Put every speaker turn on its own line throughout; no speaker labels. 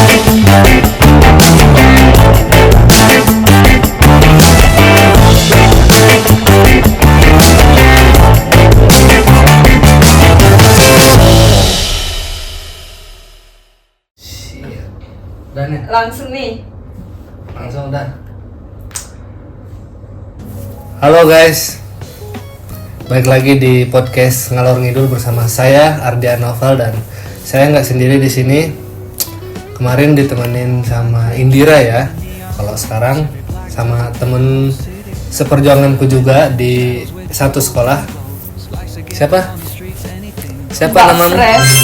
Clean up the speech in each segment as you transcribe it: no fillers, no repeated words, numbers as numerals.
Udah nih.
Langsung nih.
Langsung udah. Halo guys. Balik lagi di podcast Ngalor Ngidul bersama saya Ardian Novel, dan saya nggak sendiri di sini. Kemarin ditemenin sama Indira ya. Kalau sekarang sama temen seperjuanganku juga di satu sekolah. Siapa
Mbak
namamu?
Fresh.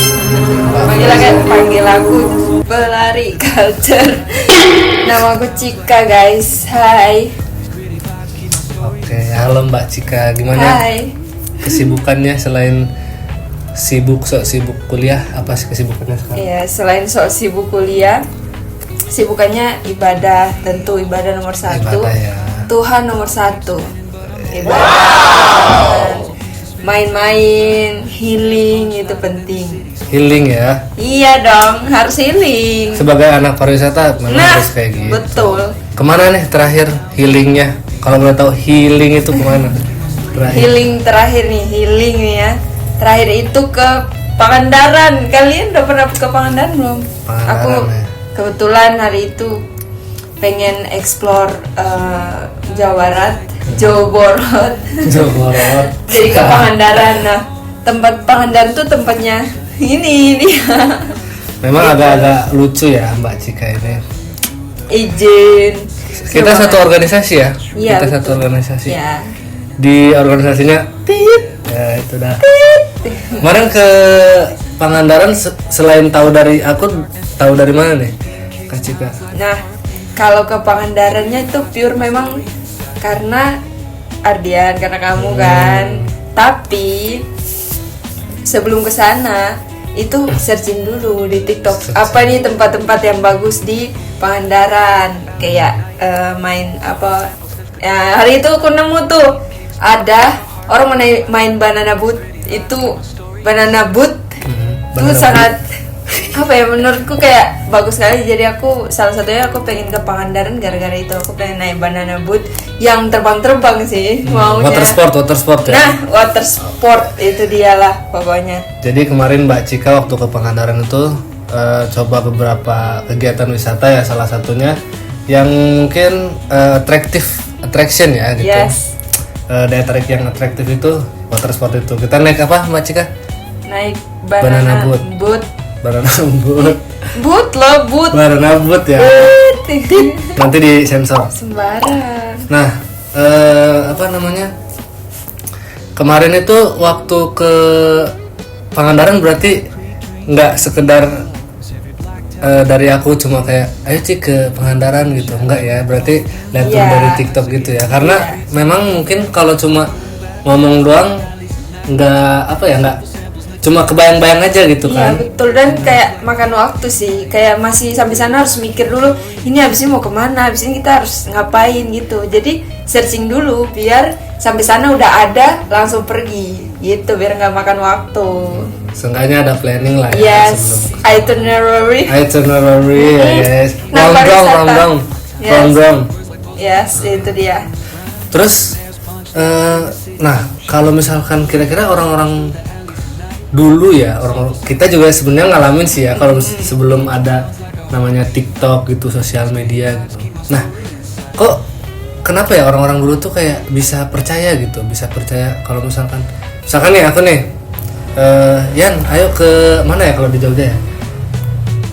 Panggil aku pelari culture. Nama aku Cika guys. Hai.
Oke, halo Mbak Cika. Gimana
Hai.
kesibukannya selain sibuk kuliah? Apa sih kesibukannya sekarang?
Ya, selain sok sibuk kuliah, sibukannya ibadah. Tentu ibadah nomor satu.
Ibadah ya.
Tuhan nomor satu. Ibadah. Main-main, healing itu penting.
Healing ya.
Iya dong, harus healing.
Sebagai anak pariwisata memang harus kayak gitu.
Betul.
Kemana nih terakhir healingnya? Kalau boleh tahu healing itu kemana?
Healing terakhir nih ya. Terakhir itu ke Pangandaran. Kalian udah pernah ke Pangandaran belum?
Pangandaran,
Aku
ya.
kebetulan hari itu pengen explore Jawa Barat, Jawa Barat. Jadi ke Pangandaran. Nah, tempat Pangandaran tuh tempatnya ini dia.
Memang agak-agak lucu ya Mbak Cika ini.
Izin.
Kita satu organisasi ya.
Iya,
Kita
betul.
satu organisasi.
Ya.
Di organisasinya tit. Ya itu dah. Kemarin ke Pangandaran selain tahu dari aku, tahu dari mana nih Kak Cika?
Nah, kalau ke Pangandarannya itu pure memang karena Ardian, karena kamu kan. Tapi sebelum ke sana itu searching dulu di TikTok apa nih tempat-tempat yang bagus di Pangandaran, kayak main apa ya. Hari itu aku nemu tuh ada orang main banana boat. Itu banana boat itu sangat apa ya, menurutku kayak bagus sekali. Jadi aku salah satunya aku pengen ke Pangandaran gara-gara itu. Aku pengen naik banana boat yang terbang-terbang sih maunya.
Water sport ya.
Nah, water sport itu dialah pokoknya.
Jadi kemarin Mbak Cika waktu ke Pangandaran itu coba beberapa kegiatan wisata ya, salah satunya yang mungkin attraction ya gitu.
Yes.
Daya tarik yang atraktif itu water sport itu. Kita naik apa Mbak Cika?
Naik
Banana boat.
boat.
Banana boat.
Boat loh, boat.
Banana boat ya. Nanti di sensor.
Sembarang.
Nah, apa namanya? Kemarin itu waktu ke Pangandaran berarti nggak sekedar dari aku cuma kayak ayo Cik ke Pangandaran gitu, enggak ya, berarti lihat
Iya.
dari TikTok gitu ya, karena memang mungkin kalau cuma ngomong doang nggak cuma kebayang-bayang aja gitu
Iya
kan.
betul, dan kayak makan waktu sih, kayak masih sampai sana harus mikir dulu ini habis ini mau kemana, habis ini kita harus ngapain gitu. Jadi searching dulu biar sampai sana udah ada langsung pergi gitu, biar nggak makan waktu.
Seenggaknya ada planning lah ya
Yes,
sebelum
itinerary.
ya guys.
Nah, pariwisata. Yes.
Rondong.
Yes, itu dia.
Terus nah kalau misalkan kira-kira orang-orang dulu ya, orang kita juga sebenarnya ngalamin sih ya kalau sebelum ada namanya TikTok gitu, sosial media gitu. Nah, kok kenapa ya orang-orang dulu tuh kayak bisa percaya kalau misalkan nih aku nih Yan, ayo ke mana ya kalau di Jogja ya?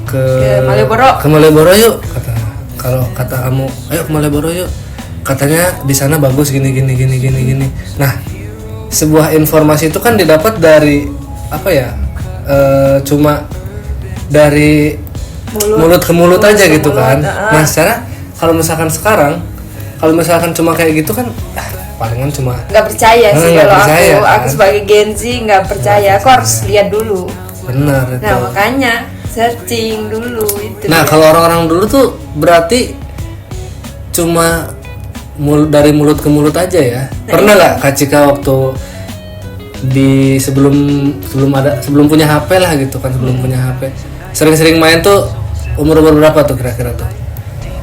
Ke
Malioboro.
Ke Malioboro yuk. Kalau kata kamu, ayo ke Malioboro yuk. Katanya di sana bagus gini. Nah, sebuah informasi itu kan didapat dari apa ya? Cuma dari mulut ke mulut aja gitu kan. Nah, secara kalau misalkan sekarang, kalau misalkan cuma kayak gitu kan palingan cuma
Nggak percaya sih
nggak
kalau
percaya,
aku
kan?
sebagai Gen Z nggak percaya. Aku harus lihat dulu.
benar itu.
Nah makanya searching dulu itu.
Nah,
dia.
kalau orang-orang dulu tuh berarti cuma dari mulut ke mulut aja ya. Pernah nggak Kak Cika waktu di sebelum punya HP lah gitu kan, sebelum punya HP sering-sering main tuh umur berapa tuh kira-kira tuh?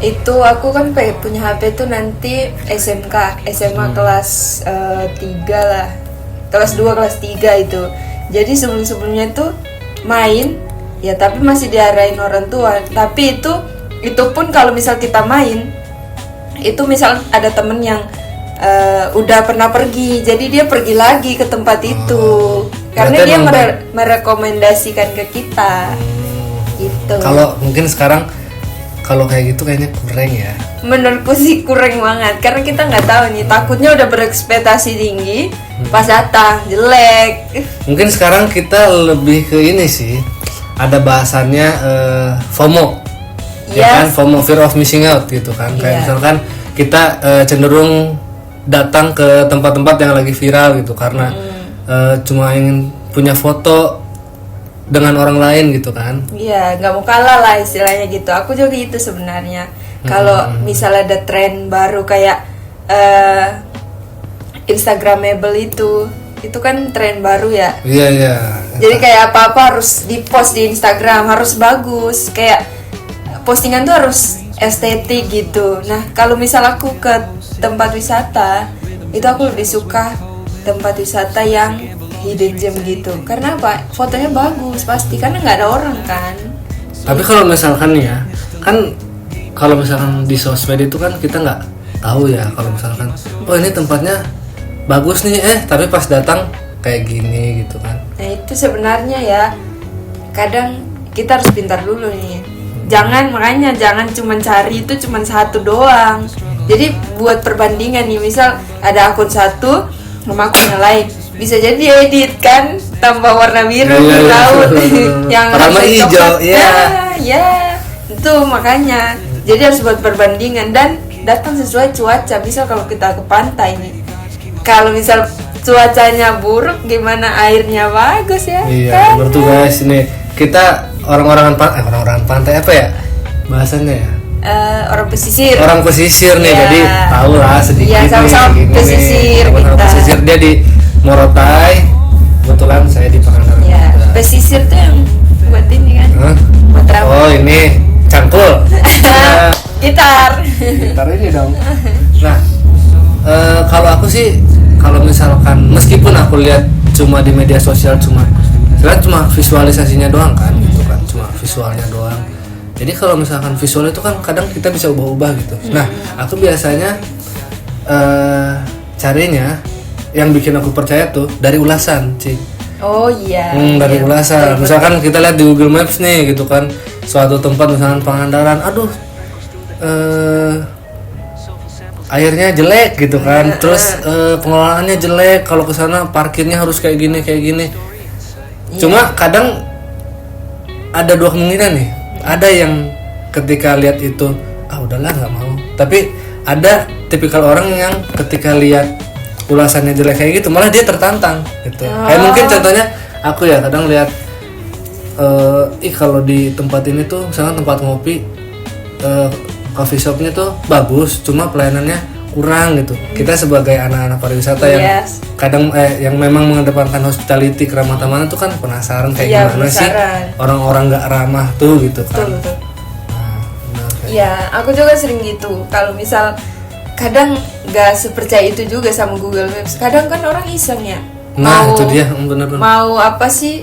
Itu aku kan punya HP tuh nanti SMA kelas 3 lah, kelas 2 kelas 3 itu. Jadi sebelumnya tuh main ya, tapi masih diarahin orang tua. Tapi itu pun kalau misal kita main, itu misal ada temen yang udah pernah pergi, jadi dia pergi lagi ke tempat itu karena
berarti
dia
emang
merekomendasikan ke kita gitu.
Kalau mungkin sekarang kalau kayak gitu kayaknya kurang ya.
Menurutku sih kurang banget, karena kita nggak tahu nih, takutnya udah berekspektasi tinggi, pas datang jelek.
Mungkin sekarang kita lebih ke ini sih, ada bahasannya FOMO, ya kan,
Yes.
FOMO, fear of missing out gitu kan. Kayak
Iya.
misalkan kita cenderung datang ke tempat-tempat yang lagi viral gitu karena cuma ingin punya foto dengan orang lain gitu kan.
Iya, nggak mau kalah lah istilahnya gitu. Aku juga gitu sebenarnya. Kalau misalnya ada tren baru kayak Instagramable itu kan tren baru ya.
Iya iya.
Jadi kayak apa-apa harus dipost di Instagram, harus bagus. Kayak postingan tuh harus estetik gitu. Nah, kalau misal aku ke tempat wisata, itu aku lebih suka tempat wisata yang hidden gem gitu. Karena apa? Fotonya bagus pasti, karena nggak ada orang kan.
Tapi kalau misalkan ya, kan kalau misalkan di sosmed itu kan kita nggak tahu ya, kalau misalkan oh ini tempatnya bagus nih, tapi pas datang kayak gini gitu kan.
Nah itu sebenarnya ya, kadang kita harus pintar dulu nih. Jangan cuma cari itu cuma satu doang. Jadi buat perbandingan nih, misal ada akun satu sama akun yang lain, bisa jadi edit kan, tambah warna biru
Iya,
di laut yang
warna
harusnya
hijau,
coklat.
iya.
Ya itu makanya. Jadi harus buat perbandingan dan datang sesuai cuaca. Misal kalau kita ke pantai nih, kalau misal cuacanya buruk, gimana airnya bagus ya?
Iya,
kan?
betul guys. Ini kita orang-orangan pantai apa ya bahasanya ya?
Orang pesisir.
Orang pesisir nih,
Iya.
jadi tahu lah sedikit.
Iya, sama-sama
nih, gini
pesisir
nih. Sama-sama
kita.
pesisir, dia di Morotai. Kebetulan saya di Pangandaran.
Ya,
juga.
pesisir tuh yang buat ini kan.
Hah?
Buat rambut.
Oh ini cangkul. Nah,
Gitar.
gitar ini dong. Nah, kalau aku sih, kalau misalkan meskipun aku lihat cuma di media sosial, cuma visualisasinya doang kan, gitu kan, cuma visualnya doang. Jadi kalau misalkan visual itu kan kadang kita bisa ubah-ubah gitu. Nah, aku biasanya carinya yang bikin aku percaya tuh dari ulasan, Cik.
Oh iya.
Dari
Iya,
ulasan.
betul,
Misalkan kita lihat di Google Maps nih gitu kan, suatu tempat misalkan Pangandaran, aduh, airnya jelek gitu kan, terus pengelolaannya jelek, kalau ke sana parkirnya harus kayak gini. Cuma kadang ada dua kemungkinan nih. Ada yang ketika lihat itu, udahlah nggak mau. Tapi ada tipikal orang yang ketika lihat ulasannya jelek kayak gitu, malah dia tertantang gitu. Kayak mungkin contohnya aku ya kadang lihat, kalau di tempat ini tuh, misalnya tempat ngopi, coffee shopnya tuh bagus, cuma pelayanannya kurang gitu. Kita sebagai anak-anak pariwisata yang
Yes.
kadang yang memang mengedepankan hospitality, keramah tamahan tuh kan penasaran kayak
Iya,
gimana sih
penasaran.
orang-orang nggak ramah tuh gitu kan.
Betul.
Nah, benar kayak
Iya, aku juga sering gitu. Kalau misal kadang nggak sepercaya itu juga sama Google Maps. Kadang kan orang iseng ya.
Nah, itu dia, benar-benar.
Mau apa sih?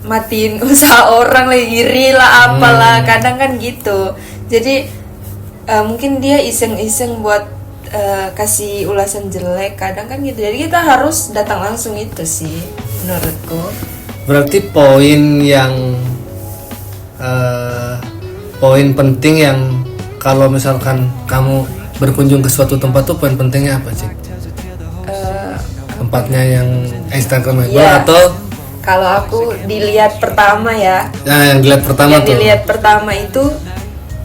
Matiin usaha orang lagi iri lah apalah. Kadang kan gitu. Jadi mungkin dia iseng-iseng buat kasih ulasan jelek. Kadang kan gitu. Jadi kita harus datang langsung itu sih menurutku.
Berarti poin yang poin penting yang kalau misalkan kamu berkunjung ke suatu tempat tuh poin pentingnya apa sih? Tempatnya yang Instagramable
Iya.
atau
Kalau aku dilihat pertama ya,
yang dilihat pertama
yang
tuh
dilihat pertama itu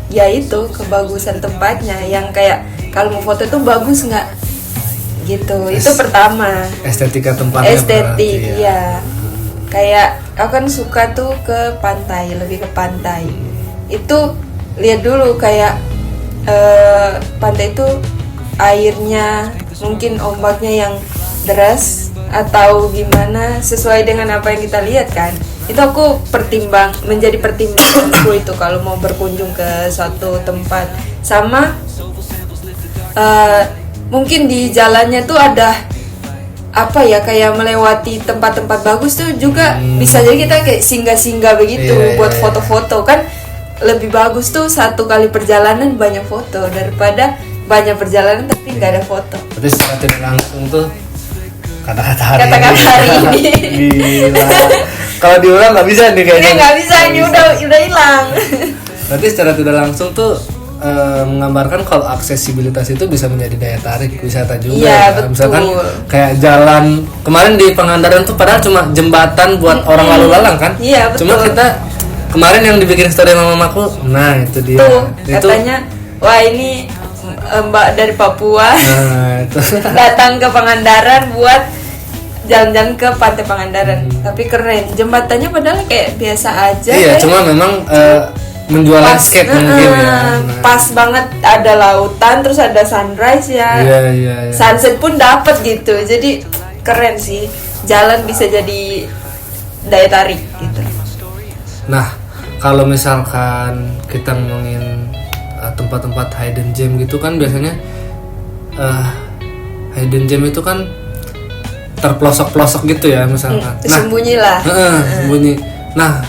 ya itu kebagusan tempatnya, yang kayak kalau mau foto tuh bagus nggak gitu. Itu pertama,
estetika tempatnya
estetik.
berarti,
Ya kayak aku kan suka tuh ke pantai, lebih ke pantai. Itu lihat dulu kayak pantai itu airnya mungkin ombaknya yang deras atau gimana, sesuai dengan apa yang kita lihat kan. itu aku menjadi pertimbanganku itu kalau mau berkunjung ke suatu tempat. Sama mungkin di jalannya tuh ada apa ya, kayak melewati tempat-tempat bagus tuh juga bisa jadi kita kayak singgah-singgah begitu buat foto-foto kan. Lebih bagus tuh satu kali perjalanan banyak foto daripada banyak perjalanan tapi nggak ada foto.
Berarti secara tidak langsung tuh kata-kata hari
ini.
Gila. Kalau diulang nggak bisa nih kayaknya.
Nggak bisa, ini udah hilang.
Berarti secara tidak langsung tuh menggambarkan kalau aksesibilitas itu bisa menjadi daya tarik wisata juga.
Iya,
kan?
betul.
Misalkan kayak jalan kemarin di Pangandaran tuh padahal cuma jembatan buat orang lalu lalang kan.
Iya, betul.
Cuma kita kemarin yang dibikin story sama mamaku, nah itu dia.
Tuh,
itu
katanya wah ini Mbak dari Papua
itu.
datang ke Pangandaran buat jalan-jalan ke Pantai Pangandaran. Tapi keren, jembatannya padahal kayak biasa aja.
Iya, cuma memang menjual landscape mungkin ya.
Pas banget, ada lautan, terus ada sunrise ya.
Iya.
Sunset pun dapat gitu. Jadi keren sih. Jalan bisa jadi daya tarik gitu.
Nah, kalau misalkan kita ngomongin tempat-tempat hidden gem gitu kan biasanya hidden gem itu kan terpelosok-pelosok gitu ya misalkan.
Sembunyi lah.
Sembunyi. Nah,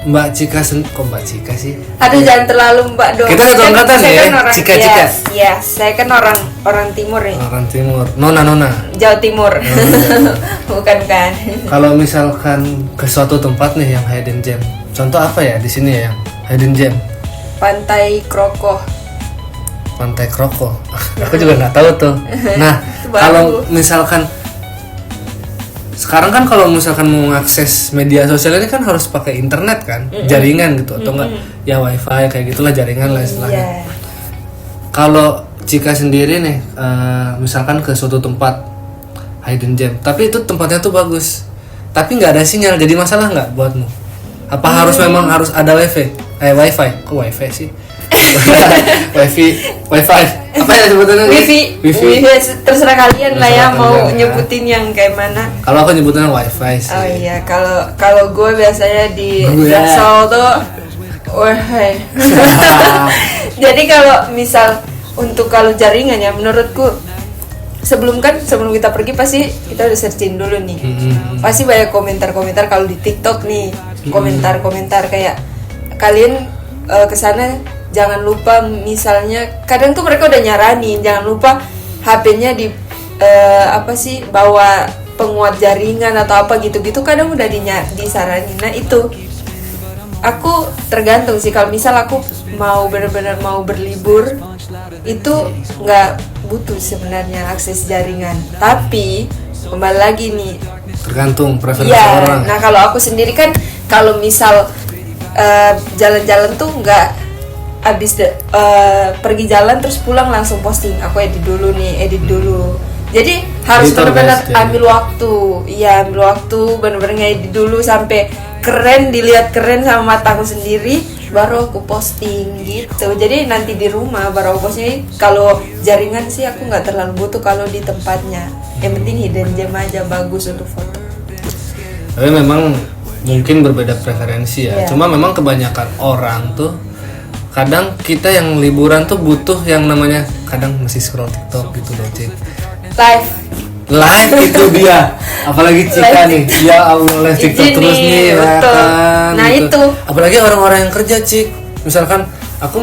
Mbak Cika kok Mbak Cika sih?
Aduh, jangan terlalu Mbak dong.
Kita satu angkatan ya, Cika.
Iya, saya kan orang timur nih.
Orang timur. Nona.
Jawa Timur. Bukan kan.
Kalau misalkan ke suatu tempat nih yang hidden gem. Contoh apa ya di sini ya yang hidden gem?
Pantai Krokoh.
Pantai Krokoh. Aku juga nggak tahu tuh. Nah, kalau misalkan sekarang kan kalau misalkan mau mengakses media sosial ini kan harus pakai internet kan, jaringan gitu atau enggak ya wifi kayak gitulah, jaringan lah istilahnya. Kalau Cika sendiri nih, misalkan ke suatu tempat hidden gem, tapi itu tempatnya tuh bagus, tapi nggak ada sinyal, jadi masalah nggak buatmu? Apa memang harus ada wifi? Wifi, kok wifi sih? wifi apa ya sebutannya?
Wifi, terserah kalian lah ya mau nyebutin yang kayak mana.
Kalau aku nyebutnya wifi sih.
Oh iya, kalau gue biasanya di Jaksel tuh wifi. Jadi kalau misal kalau jaringan ya, menurutku sebelum kita pergi pasti kita udah searching dulu nih. Pasti banyak komentar-komentar kalau di TikTok nih, komentar-komentar kayak kalian kesana jangan lupa, misalnya kadang tuh mereka udah nyaranin jangan lupa HP-nya di bawa penguat jaringan atau apa gitu-gitu, kadang udah disaranin. Nah itu aku tergantung sih, kalau misal aku mau benar-benar mau berlibur itu nggak butuh sebenarnya akses jaringan, tapi kembali lagi nih
tergantung preferensi
ya,
orang.
nah kalau aku sendiri kan kalau misal jalan-jalan tuh nggak abis pergi jalan terus pulang langsung posting, aku edit dulu. Jadi harus benar-benar ambil waktu benar-benar ngedit dulu sampai keren, dilihat keren sama mataku sendiri, baru aku posting gitu. Jadi nanti di rumah baru aku posting. Kalau jaringan sih aku nggak terlalu butuh kalau di tempatnya. Yang penting hidden gem aja bagus untuk foto.
Tapi memang mungkin berbeda preferensi ya. Cuma memang kebanyakan orang tuh kadang kita yang liburan tuh butuh yang namanya kadang masih scroll TikTok gitu loh, Cik.
Live
itu dia. Apalagi Cika nih. Ya Allah, live TikTok terus nih. Kan,
nah
gitu.
itu.
Apalagi orang-orang yang kerja, Cik. Misalkan aku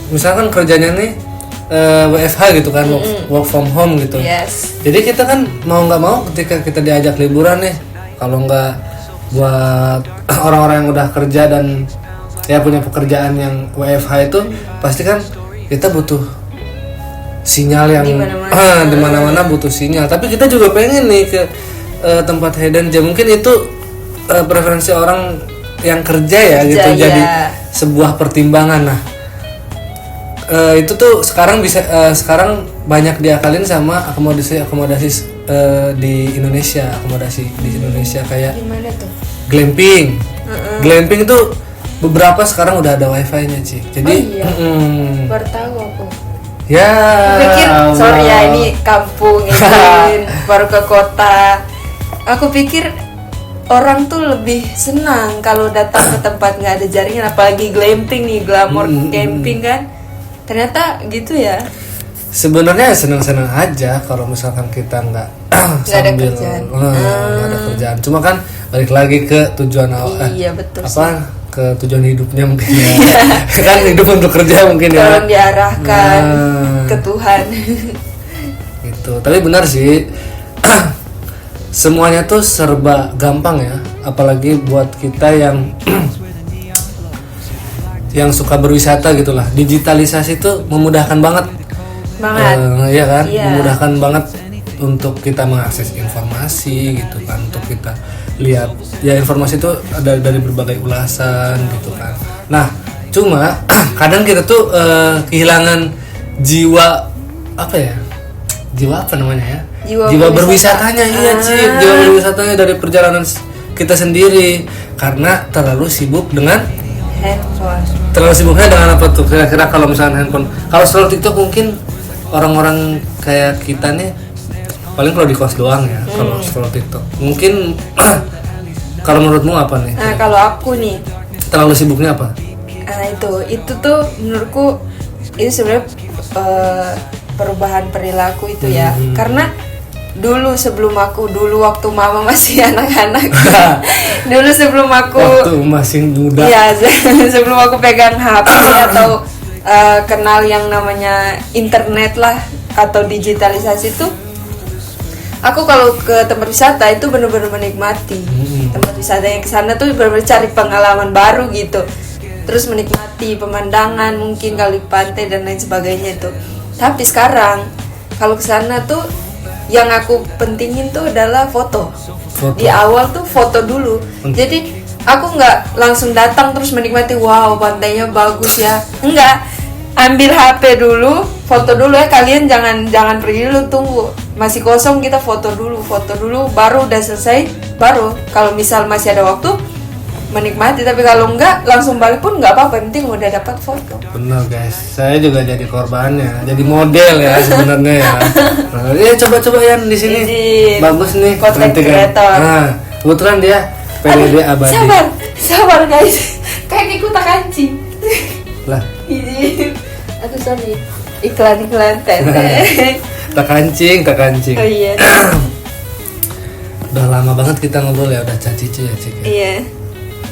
misalkan kerjanya nih WFH gitu kan, work from home gitu.
Yes.
Jadi kita kan mau nggak mau ketika kita diajak liburan nih, kalau nggak buat orang-orang yang udah kerja dan ya punya pekerjaan yang WFH itu pasti kan kita butuh sinyal yang di mana-mana butuh sinyal. Tapi kita juga pengen nih ke tempat hidden gem. Mungkin itu preferensi orang yang kerja ya gitu, jadi sebuah pertimbangan. Nah itu tuh sekarang sekarang banyak diakalin sama akomodasi di Indonesia, kayak
gimana tuh?
Glamping. Glamping itu beberapa sekarang udah ada wifi-nya, Ci. Jadi
baru tahu aku.
Ya.
Pikir sorry ya, ini kampung ini baru ke kota. Aku pikir orang tuh lebih senang kalau datang ke tempat nggak ada jaringan, apalagi glamping nih, glamour camping kan. Ternyata gitu ya.
Sebenarnya senang-senang aja kalau misalkan kita nggak
ada kerjaan.
Nggak ada kerjaan. Cuma kan balik lagi ke tujuan awal.
Iya betul.
Apa ke tujuan hidupnya mungkin ya. Kan hidup untuk kerja mungkin ya.
Tolong diarahkan ke Tuhan.
Gitu. Tapi benar sih. Semuanya tuh serba gampang ya, apalagi buat kita yang yang suka berwisata gitulah. Digitalisasi tuh memudahkan banget. Iya kan? Iya. Memudahkan banget untuk kita mengakses informasi gitu kan, untuk kita lihat ya informasi itu ada dari berbagai ulasan gitu kan. Nah, cuma kadang kita tuh kehilangan jiwa apa ya? Jiwa apa namanya ya? Jiwa berwisatanya. Iya Cik, jiwa berwisatanya dari perjalanan kita sendiri karena terlalu sibuk dengan
handphone.
Terlalu sibuknya dengan apa tuh? Kira-kira kalau misalnya handphone, kalau scroll TikTok mungkin orang-orang kayak kita nih paling kalau di kos doang ya. Kalau scroll TikTok mungkin kalau menurutmu apa nih?
Nah, kalau aku nih
terlalu sibuknya apa?
Nah itu tuh menurutku itu sebenarnya perubahan perilaku itu ya. Karena dulu waktu mama masih anak-anak, dulu sebelum aku
waktu masih muda,
ya sebelum aku pegang HP atau kenal yang namanya internet lah atau digitalisasi tuh, aku kalau ke tempat wisata itu benar-benar menikmati tempat wisata yang kesana tuh, benar-benar cari pengalaman baru gitu, terus menikmati pemandangan mungkin kali pantai dan lain sebagainya itu. Tapi sekarang kalau kesana tuh yang aku pentingin tuh adalah foto. Di awal tuh foto dulu. Jadi aku nggak langsung datang terus menikmati, wow pantainya bagus ya. Enggak, ambil HP dulu, foto dulu ya. Kalian jangan pergi dulu, tunggu masih kosong, kita foto dulu, baru udah selesai, baru kalau misal masih ada waktu menikmati. Tapi kalau enggak langsung balik pun nggak apa-apa, penting udah dapat foto.
Benar guys, saya juga jadi korbannya, jadi model ya sebenarnya ya. Nah, ya coba-coba ya di sini bagus nih
content creator.
Nah, kebetulan dia PDD abadi.
Sabar guys, kakiku tak kancing.
Lah.
Aduh sorry, iklan
tak kancing.
Oh iya.
Udah lama banget kita ngobrol ya, udah cacici ya Cik.
Iya.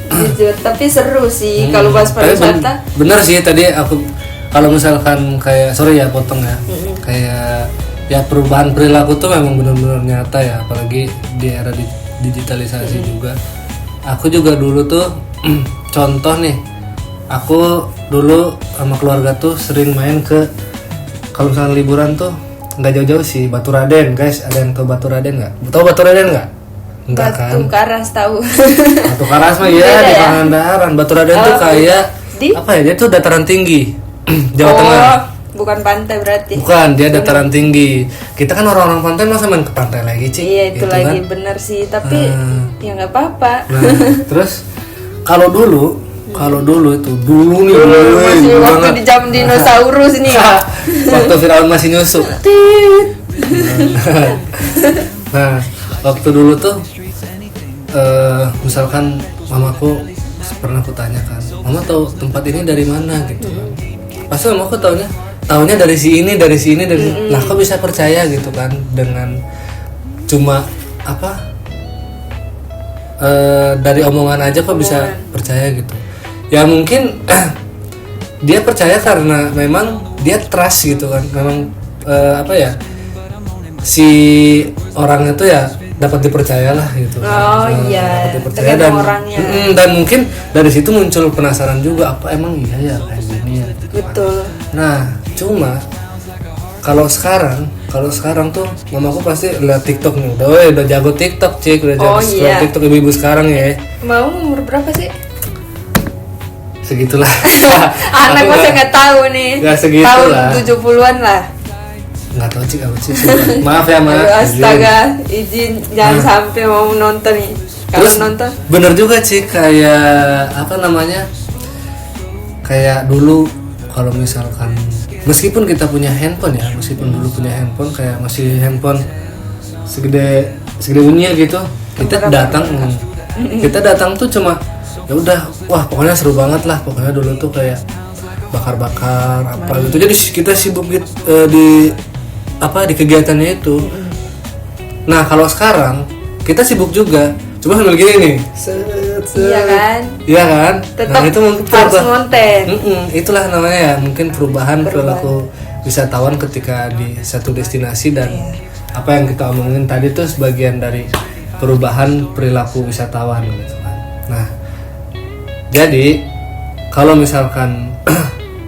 Jujur, tapi seru sih kalau bahas pariwisata.
Bener sih tadi aku kalau misalkan kayak sorry ya potong ya, kayak ya perubahan perilaku tuh memang benar-benar nyata ya, apalagi di era digitalisasi juga. Aku juga dulu tuh contoh nih, aku dulu sama keluarga tuh sering main ke, kalau misalkan liburan tuh nggak jauh-jauh sih, Baturaden guys. Ada yang tahu Baturaden nggak? Tahu Baturaden nggak? Enggak kan?
Batu Karas tahu.
Batu Karas mah ya di Pangandaran. Baturaden tuh kayak apa ya? Dia tuh dataran tinggi. Jawa Tengah.
Bukan pantai berarti.
Bukan, dia dataran tinggi. Kita kan orang-orang pantai masa main ke pantai lagi, Cik.
Iya, itu lagi
kan?
bener sih, tapi ya nggak apa-apa.
Nah, terus kalau dulu itu dulu nih
masih waktu di zaman dinosaurus nih.
Waktu Firaun masih nyusu. Nah, waktu dulu tuh misalkan mamaku pernah aku tanyakan, mama tahu tempat ini dari mana gitu kan. Pasti mamaku taunya dari sini. Lah kok bisa percaya gitu kan dengan cuma apa dari omongan aja kok bisa percaya gitu. Ya mungkin dia percaya karena memang dia trust gitu kan. Memang apa ya, si orangnya tuh ya dapat dipercaya lah gitu.
Iya.
Dapat dipercaya dan mungkin dari situ muncul penasaran juga, apa emang iya ya kayak gini ya.
Betul.
Nah, cuma kalau sekarang tuh mamaku pasti lihat TikTok nih. Udah jago TikTok, Cik. Udah jago scroll TikTok ibu-ibu sekarang ya.
Mau umur berapa sih?
Segitulah.
Anak masa nggak tahu nih.
Nggak segitulah.
Tahun 70-an lah.
Nggak tahu Cik apa sih. Maaf ya, maaf.
Astaga, izin jangan sampai mau nonton nih. Kalau nonton.
Bener juga Cik, kayak apa namanya? Kayak dulu kalau misalkan meskipun kita punya handphone ya, dulu punya handphone kayak masih handphone segede unyil gitu, kita datang Kita datang tuh cuma ya udah, wah pokoknya seru banget lah, pokoknya dulu tuh kayak bakar-bakar apa gitu. Jadi kita sibuk di apa di kegiatannya itu. Nah kalau sekarang kita sibuk juga, cuma sambil gini nih.
Iya kan?
Iya kan?
Tetap
itu mungkin
harus konten.
itulah namanya ya, mungkin perubahan perilaku wisatawan ketika di satu destinasi, dan apa yang kita omongin tadi tuh sebagian dari perubahan perilaku wisatawan gitu kan. Nah, jadi kalau misalkan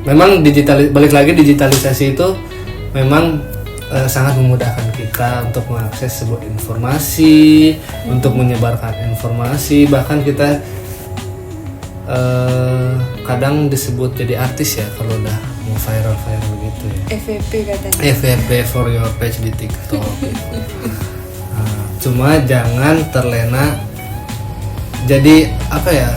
memang balik lagi digitalisasi itu memang sangat memudahkan kita untuk mengakses sebuah informasi, untuk menyebarkan informasi, bahkan kita kadang disebut jadi artis ya kalau udah mau viral gitu ya.
FVP katanya.
FYP for your page di TikTok. Cuma jangan terlena. Jadi apa ya?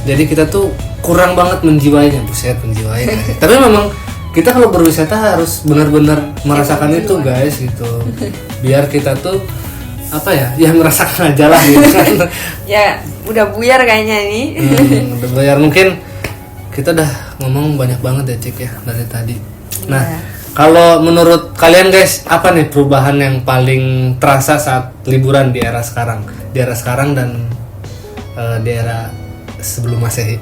Jadi kita tuh kurang banget menjiwainya, buset menjiwai. Tapi memang kita kalau berwisata harus benar-benar merasakan itu guys gitu. Biar kita tuh apa ya? Ya merasakan aja lah gitu kan.
Ya udah buyar kayaknya ini.
Udah buyar, mungkin kita udah ngomong banyak banget ya Cik ya dari tadi. Nah, kalau menurut kalian guys, apa nih perubahan yang paling terasa saat liburan di era sekarang? Di era sekarang dan di era sebelum Masehi.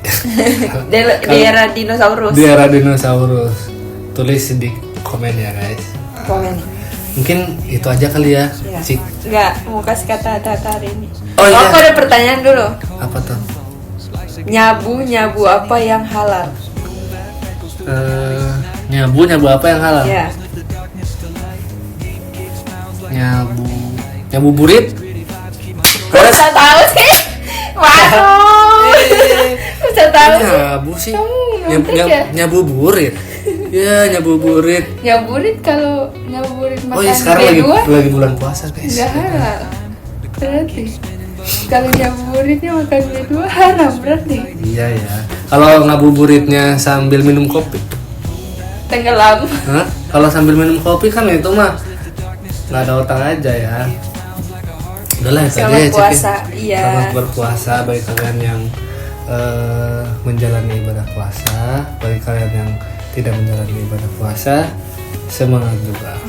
Di era dinosaurus.
Di era dinosaurus. Tulis di komen ya guys.
Komen.
Mungkin itu aja kali ya, Cik.
Enggak, mau kasih kata-kata hari ini.
Oh, iya.
Aku ada pertanyaan dulu.
Apa tuh?
Nyabu apa yang halal?
Nyabu apa yang halal?
Ya.
Nyabu burit.
Bisa tahu sih. Waduh. Bisa tahu sih.
Nyabu sih.
Ngerti ya?
Nyabu burit. Ya, nyabu burit.
Nyaburit kalau nyaburit makan
Oh iya, sekarang
B2
lagi bulan puasa guys.
enggak halal. Berarti kalau nyaburitnya makan B2 haram berarti.
Iya ya. Kalau ngabuburitnya sambil minum kopi.
Tenggelam.
Hah? Kalau sambil minum kopi kan itu mah nggak ada otak aja ya. Udahlah itu aja
Selamat
ya Cik,
puasa.
ya.
Iya.
Selamat berpuasa bagi kalian yang menjalani ibadah puasa, bagi kalian yang tidak menjalani ibadah puasa, semangat juga.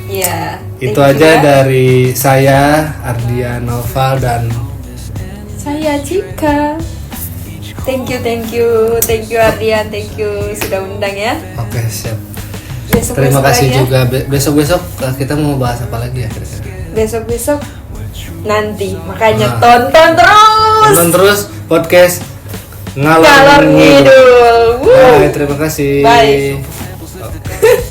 Iya.
Itu
Thank you
aja
ya.
dari saya Ardian Noval dan
Saya Cika. Thank you Ardian, thank you sudah undang ya.
oke siap.
Besok
Terima kasih
lagi ya.
juga. Besok kita mau bahas apa lagi ya kira-kira?
Besok nanti, makanya
Nah.
tonton terus.
Tonton terus podcast
Ngalor ngidul. Wuh.
Bye, terima kasih.
Bye.